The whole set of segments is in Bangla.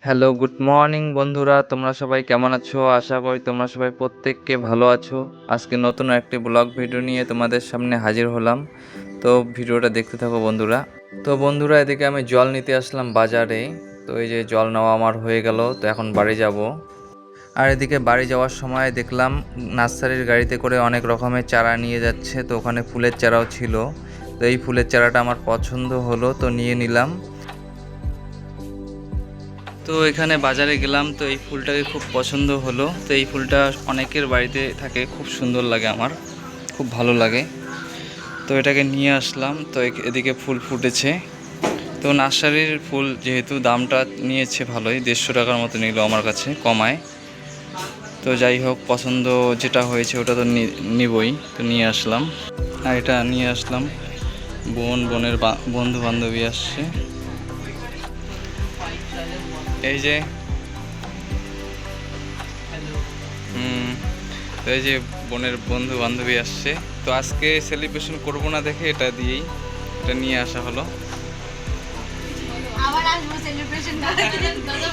হ্যালো, গুড মর্নিং বন্ধুরা। তোমরা সবাই কেমন আছো? আশা করি তোমরা সবাই প্রত্যেককে ভালো আছো। আজকে নতুন একটি ব্লগ ভিডিও নিয়ে তোমাদের সামনে হাজির হলাম। তো ভিডিওটা দেখতে থাকো বন্ধুরা। তো বন্ধুরা, এদিকে আমি জল নিতে আসলাম বাজারে। তো এই যে জল নেওয়া আমার হয়ে গেল, তো এখন বাড়ি যাব। আর এদিকে বাড়ি যাওয়ার সময় দেখলাম নার্সারির গাড়িতে করে অনেক রকমের চারা নিয়ে যাচ্ছে। তো ওখানে ফুলের চারাও ছিল। তো এই ফুলের চারাটা আমার পছন্দ হলো, তো নিয়ে নিলাম। তো এখানে বাজারে গেলাম, তো এই ফুলটাকে খুব পছন্দ হলো। তো এই ফুলটা অনেকের বাড়িতে থাকে, খুব সুন্দর লাগে, আমার খুব ভালো লাগে। তো এটাকে নিয়ে আসলাম। তো এদিকে ফুল ফুটেছে। তো নার্সারির ফুল যেহেতু দামটা নিয়েছে ভালোই, 150 টাকার মতো নিল আমার কাছে কমায়। তো যাই হোক, পছন্দ যেটা হয়েছে ওটা তো নিবই। তো নিয়ে আসলাম। আর এটা নিয়ে আসলাম, বোনের বন্ধু বান্ধবী আসছে। এই যে তো এই যে বোনের বন্ধু বান্ধবী আসছে। তো আজকে সেলিব্রেশন করব না দেখে এটা দিয়েই এটা নিয়ে আসা হলো। আবার আসবো সেলিব্রেশন করতে। দাদা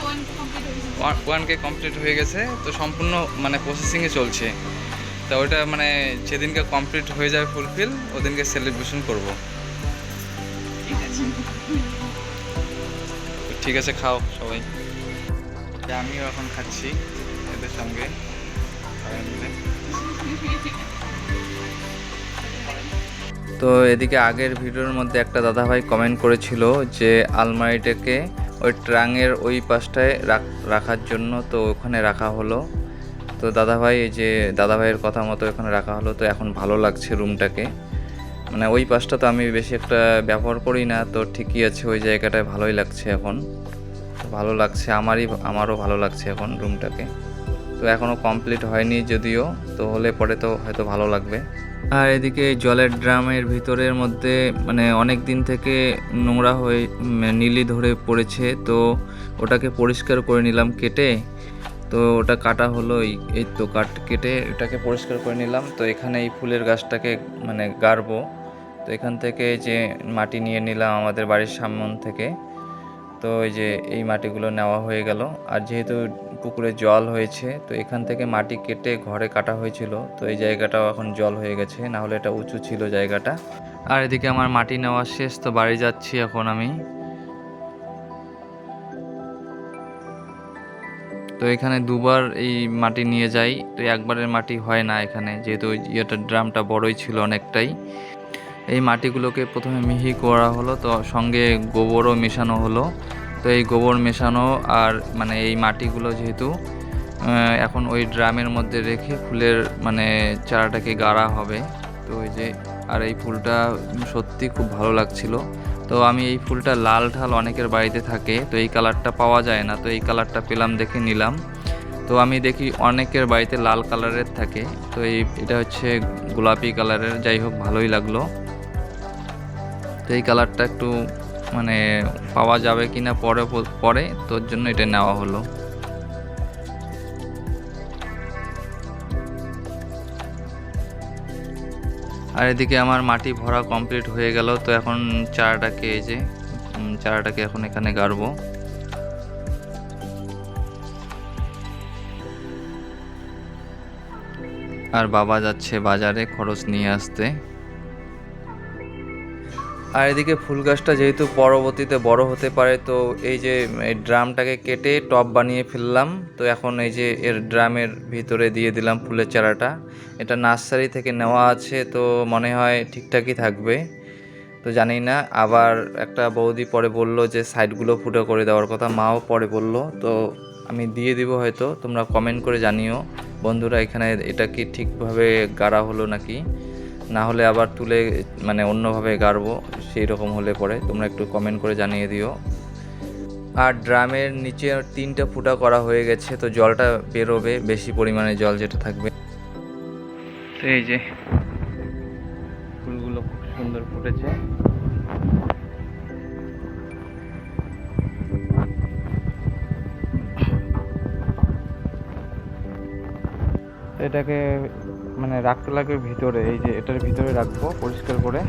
1K কমপ্লিট হয়ে গেছে, তো সম্পূর্ণ মানে প্রসেসিংয়ে চলছে। তা ওইটা মানে যেদিনকে কমপ্লিট হয়ে যাবে ফুলফিল, ওদিনকে সেলিব্রেশন করব। ঠিক আছে, ঠিক আছে, খাও সবাই। আমিও এখন খাচ্ছি এদের সঙ্গে সবাই মিলে। তো এদিকে আগের ভিডিওর মধ্যে একটা দাদাভাই কমেন্ট করেছিল যে আলমারিটাকে ওই ট্রাঙের ওই পাশটায় রাখার জন্য, তো ওখানে রাখা হলো। তো দাদাভাই, এই যে দাদাভাইয়ের কথা মতো এখানে রাখা হলো। তো এখন ভালো লাগছে রুমটাকে, মানে ওই পাশটা তো আমি বেশি একটা ব্যবহার করি না, তো ঠিকই আছে, ওই জায়গাটায় ভালোই লাগছে এখন। তো ভালো লাগছে, আমারও ভালো লাগছে এখন রুমটাকে। তো এখনও কমপ্লিট হয়নি যদিও, তো হলে পরে তো হয়তো ভালো লাগবে। আর এদিকে জলের ড্রামের ভিতরের মধ্যে মানে অনেক দিন থেকে নোংরা হয়ে নীলি ধরে পড়েছে। তো ওটাকে পরিষ্কার করে নিলাম কেটে। তো ওটা কাটা হলো, এই তো কেটে এটাকে পরিষ্কার করে নিলাম। তো এখানে এই ফুলের গাছটাকে মানে গাড়বো। তো এখান থেকে যে মাটি নিয়ে নিলাম আমাদের বাড়ির সামন থেকে। তো এই যে এই মাটিগুলো নেওয়া হয়ে গেল। আর যেহেতু পুকুরে জল হয়েছে, তো এখান থেকে মাটি কেটে ঘরে কাটা হয়েছিল। তো এই জায়গাটাও এখন জল হয়ে গেছে, না হলে এটা উঁচু ছিল জায়গাটা। আর এদিকে আমার মাটি নেওয়া শেষ, তো বাড়ি যাচ্ছি এখন আমি। তো এখানে দুবার এই মাটি নিয়ে যাই, তো একবারের মাটি হয় না এখানে, যেহেতু ড্রামটা বড়ই ছিল অনেকটাই। এই মাটিগুলোকে প্রথমে মিহি করা হলো, তো সঙ্গে গোবরও মেশানো হলো। তো এই গোবর মেশানো আর মানে এই মাটিগুলো যেহেতু এখন ওই ড্রামের মধ্যে রেখে ফুলের মানে চারাটাকে গাড়া হবে। তো ওই যে, আর এই ফুলটা সত্যি খুব ভালো লাগছিল। তো আমি এই ফুলটা লাল ঢাল অনেকের বাড়িতে থাকে, তো এই কালারটা পাওয়া যায় না, তো এই কালারটা পেলাম দেখে নিলাম। তো আমি দেখি অনেকের বাড়িতে লাল কালারের থাকে, তো এটা হচ্ছে গোলাপি কালারের। যাই হোক, ভালোই লাগলো। তো এই কালারটা একটু মানে পাওয়া যাবে কিনা পরে পরে, তোর জন্য এটা নেওয়া হলো। আর এদিকে আমার মাটি ভরা কমপ্লিট হয়ে গেল। তো এখন চারাটাকে এই যে চারাটাকে এখন এখানে গাড়বো। আর বাবা যাচ্ছে বাজারে খরচ নিয়ে আসতে। আর এদিকে ফুল গাছটা যেহেতু পরবর্তীতে বড় হতে পারে, তো এই যে এই ড্রামটাকে কেটে টব বানিয়ে ফেললাম। তো এখন এই যে এর ড্রামের ভিতরে দিয়ে দিলাম ফুলের চারাটা। এটা নার্সারি থেকে নেওয়া আছে, তো মনে হয় ঠিকঠাকই থাকবে। তো জানি না, আবার একটা বৌদি পরে বলল যে সাইডগুলো ফুটো করে দেওয়ার কথা, মাও পরে বলল। তো আমি দিয়ে দিব হয়তো, তোমরা কমেন্ট করে জানিও বন্ধুরা এখানে এটা কি ঠিকভাবে গাড়া হলো নাকি, না হলে আবার তুলে মানে অন্যভাবে গাড়বো। সেই রকম হলে পরে তোমরা একটু কমেন্ট করে জানিয়ে দিও। আর ড্রামের নিচে 3টা ফুটা করা হয়ে গেছে, তো জলটা বেরোবে, বেশি পরিমাণে জল যেটা থাকবে। তো এই যে ফুলগুলো খুব সুন্দর ফুটেছে। এটাকে মানে রাখতে লাগবে ভিতরে, এই যে এটার ভিতরে রাখবো পরিষ্কার করে।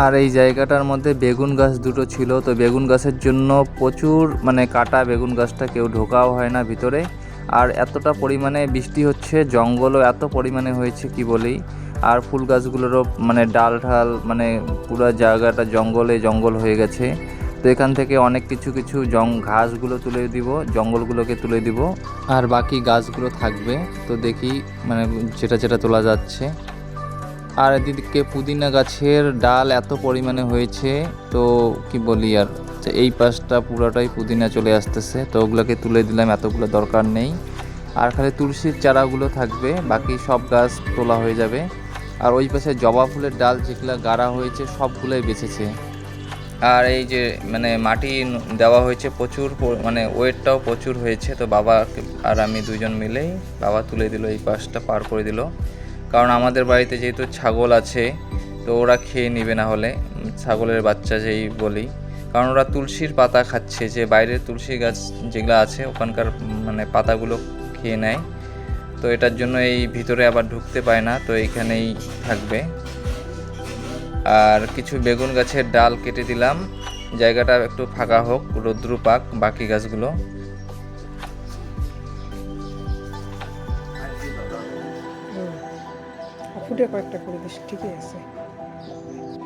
আর এই জায়গাটার মধ্যে বেগুন গাছ দুটো ছিল, তো বেগুন গাছের জন্য প্রচুর মানে কাটা বেগুন গাছটা, কেউ ঢোকাও হয় না ভিতরে। আর এতটা পরিমাণে বৃষ্টি হচ্ছে, জঙ্গলও এত পরিমাণে হয়েছে কি বলি। আর ফুল গাছগুলোরও মানে ডাল ঢাল মানে পুরো জায়গাটা জঙ্গল হয়ে গেছে। তো এখান থেকে অনেক কিছু ঘাসগুলো তুলে দিব, জঙ্গলগুলোকে তুলে দিব, আর বাকি গাছগুলো থাকবে। তো দেখি মানে যেটা তোলা যাচ্ছে। আর এদিকে পুদিনা গাছের ডাল এত পরিমাণে হয়েছে, তো কি বলি আর, এই পাশটা পুরোটাই পুদিনা চলে আসতেছে, তো ওগুলোকে তুলে দিলাম, এতগুলো দরকার নেই। আর খালি তুলসীর চারাগুলো থাকবে, বাকি সব গাছ তোলা হয়ে যাবে। আর ওই পাশে জবা ফুলের ডাল যেগুলো গাড়া হয়েছে সবগুলোই বেঁচেছে। আর এই যে মানে মাটি দেওয়া হয়েছে প্রচুর, মানে ওয়েটটাও প্রচুর হয়েছে। তো বাবা আর আমি দুজন মিলেই বাবা তুলে দিল, এই পাশটা পার করে দিল। কারণ আমাদের বাড়িতে যেহেতু ছাগল আছে, তো ওরা খেয়ে নিবে না হলে, ছাগলের বাচ্চা যেই বলি। কারণ ওরা তুলসীর পাতা খাচ্ছে, যে বাইরের তুলসী গাছ যেগুলো আছে ওখানকার মানে পাতাগুলো খেয়ে নেয়। তো এটার জন্য এই ভিতরে আবার ঢুকতে পায় না, তো এইখানেই থাকবে। আর কিছু বেগুন গাছের ডাল কেটে দিলাম, জায়গাটা একটু ফাঁকা হোক, রৌদ্র পাক বাকি গাছগুলো। ফুটে কয়েকটা করে দিস, ঠিকই আছে।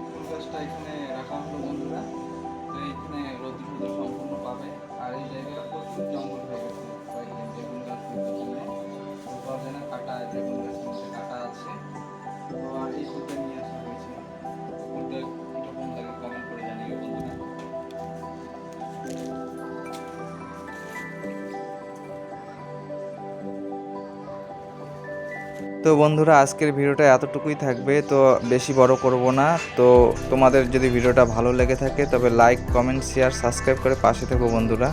ফুল গাছটা এখানে রাখা হলো বন্ধুরা, তো এখানে রৌদ্র সম্পূর্ণ পাবে। আর এই জায়গাটা প্রচুর জঙ্গল হয়ে গেছে, কয়েকদিন বেগুন গাছ পাওয়া যায় না, কাটা বেগুন গাছের মধ্যে কাটা আছে। তো আর এই ফুলটা নিয়ে আসা হয়েছে, ফুলটা কীরকম লাগে কমেন্ট করে জানিও বন্ধুরা। তো বন্ধুরা আজকের ভিডিওটা এতটুকুই থাকবে, তো বেশি বড় করব না। তো তোমাদের যদি ভিডিওটা ভালো লেগে থাকে তবে লাইক, কমেন্ট, শেয়ার, সাবস্ক্রাইব করে পাশে থেকো বন্ধুরা।